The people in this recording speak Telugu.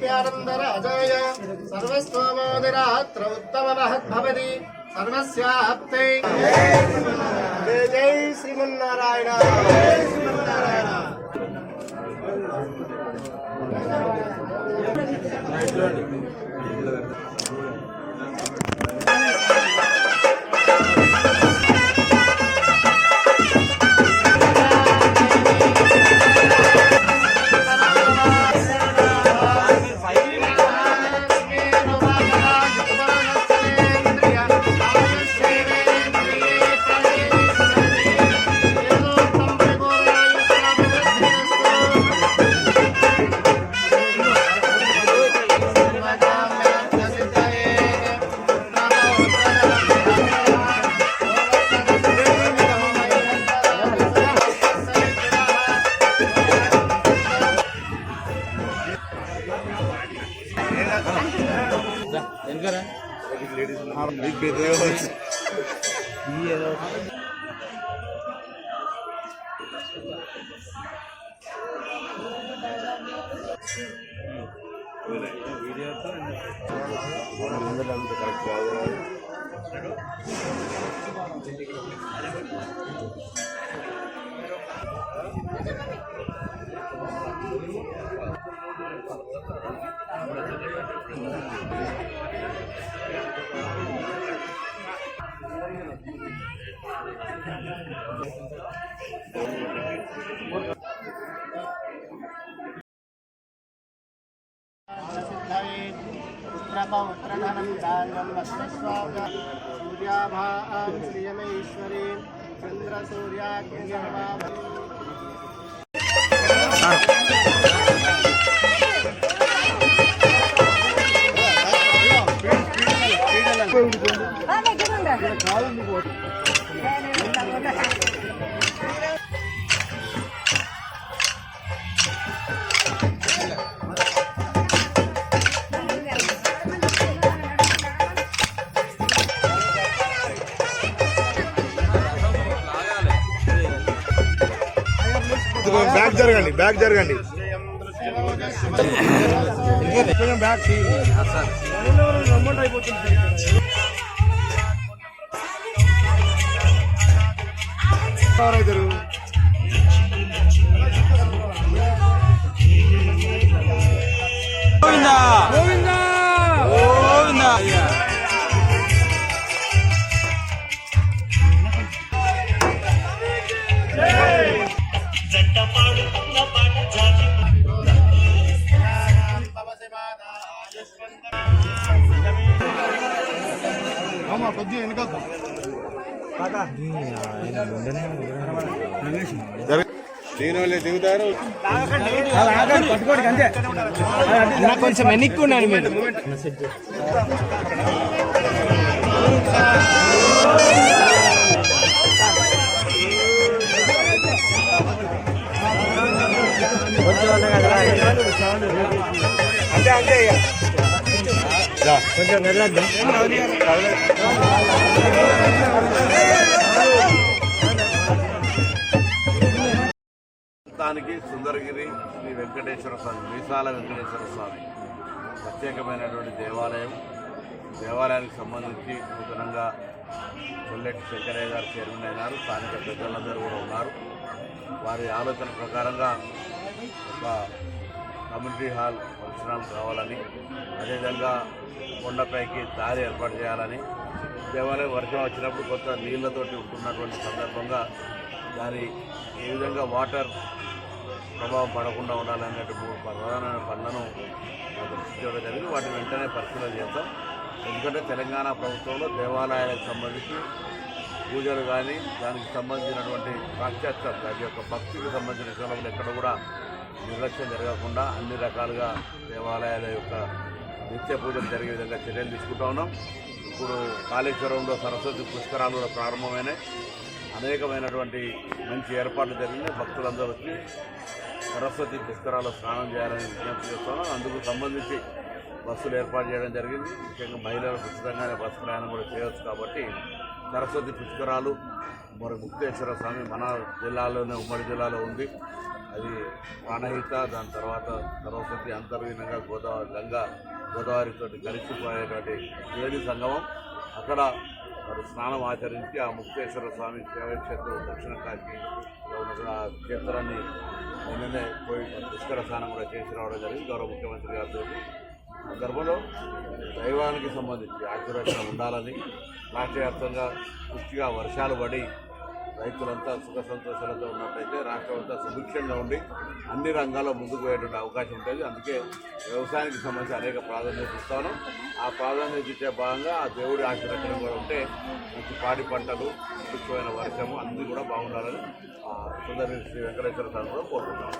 प्यारंदराजाय सर्वस्वमोदिरात्र उत्तम महद्भवति सर्वस्याप्तै जय जय श्रीमन्नारायण जय श्रीमन्नारायण। सूर्याभां श्रियमेश्वरी चंद्र सूर्याग्निर्वा బ్యాక్ జరగండి బ్యాక్ అవుతారు గోవిందా గోవిందా గోవిందా కొద్దిగా వెనుక దిగుతారు పట్టుకోండి అంతే కొంచెం వెనక్కి ఉన్నాను మీరు కొంచెం కదలద్దాం. దానికి సుందరగిరి శ్రీ వెంకటేశ్వర స్వామి మీసాల వెంకటేశ్వర స్వామి ప్రత్యేకమైనటువంటి దేవాలయం. దేవాలయానికి సంబంధించి నూతనంగా కొల్లెట్టి శంకరయ్య గారు చైర్మన్ అయినారు. స్థానిక పెద్దలందరూ కూడా ఉన్నారు. వారి ఆలోచన ప్రకారంగా ఒక కమ్యూనిటీ హాల్ ఫంక్షన్ హాల్ కావాలని, అదేవిధంగా కొండపైకి దారి ఏర్పాటు చేయాలని, దేవాలయం వర్షం వచ్చినప్పుడు కొంత నీళ్లతోటి ఉంటున్నటువంటి సందర్భంగా దాని ఏ విధంగా వాటర్ ప్రభావం పడకుండా ఉండాలనేటువంటి 3 ప్రధానమైన పనులను దృష్టించడం జరిగింది. వాటిని వెంటనే పరిశీలన చేస్తాం. ఎందుకంటే తెలంగాణ ప్రభుత్వంలో దేవాలయాలకు సంబంధించి పూజలు కానీ దానికి సంబంధించినటువంటి పాశ్చాత్యం దాని యొక్క భక్తికి సంబంధించిన విషయంలో ఎక్కడ కూడా నిర్లక్ష్యం జరగకుండా అన్ని రకాలుగా దేవాలయాల యొక్క నిత్య పూజలు జరిగే విధంగా చర్యలు తీసుకుంటా ఉన్నాం. ఇప్పుడు కాళేశ్వరంలో సరస్వతి పుష్కరాలు కూడా ప్రారంభమైనాయి. అనేకమైనటువంటి మంచి ఏర్పాట్లు జరిగినాయి. భక్తులందరూ వచ్చి సరస్వతి పుష్కరాల్లో స్నానం చేయాలని విజ్ఞప్తి చేస్తున్నాం. అందుకు సంబంధించి బస్సులు ఏర్పాటు చేయడం జరిగింది. ముఖ్యంగా మహిళలు ఉచితంగానే బస్సు ప్రయాణం కూడా చేయవచ్చు. కాబట్టి సరస్వతి పుష్కరాలు మరి ముక్తేశ్వర స్వామి మన జిల్లాలోనే ఉమ్మడి జిల్లాలో ఉంది. అది ప్రాణహిత, దాని తర్వాత సరస్వతి అంతర్లీనంగా గోదావరితో కలిసిపోయేటువంటి వేడి సంగమం. అక్కడ మరి స్నానం ఆచరించి ఆ ముక్తేశ్వర స్వామి శివక్షేత్రం దక్షిణ కాశీలో ఉన్న ఆ క్షేత్రాన్ని నిన్ననే పోయి పుష్కర స్నానం కూడా చేసి రావడం జరిగింది గౌరవ ముఖ్యమంత్రి గారితో. సందర్భంలో దైవానికి సంబంధించి ఆశీర్వచనం ఉండాలని, రాష్ట్ర వ్యాప్తంగా పుష్టిగా వర్షాలు పడి రైతులంతా సుఖ సంతోషాలతో ఉన్నట్టయితే రాష్ట్రం అంతా సుభిక్షంగా ఉండి అన్ని రంగాల్లో ముందుకు పోయేటువంటి అవకాశం ఉంటుంది. అందుకే వ్యవసాయానికి సంబంధించి అనేక ప్రాధాన్యత ఇస్తాను. ఆ ప్రాధాన్యత ఇచ్చే భాగంగా ఆ దేవుడి ఆశీర్వచనం కూడా ఉంటే మంచి పాడి పంటలు, సుభిక్షమైన వర్షము అన్నీ కూడా బాగుండాలని సుందరి శ్రీ వెంకటేశ్వర స్వామి కూడా కోరుకుంటాను.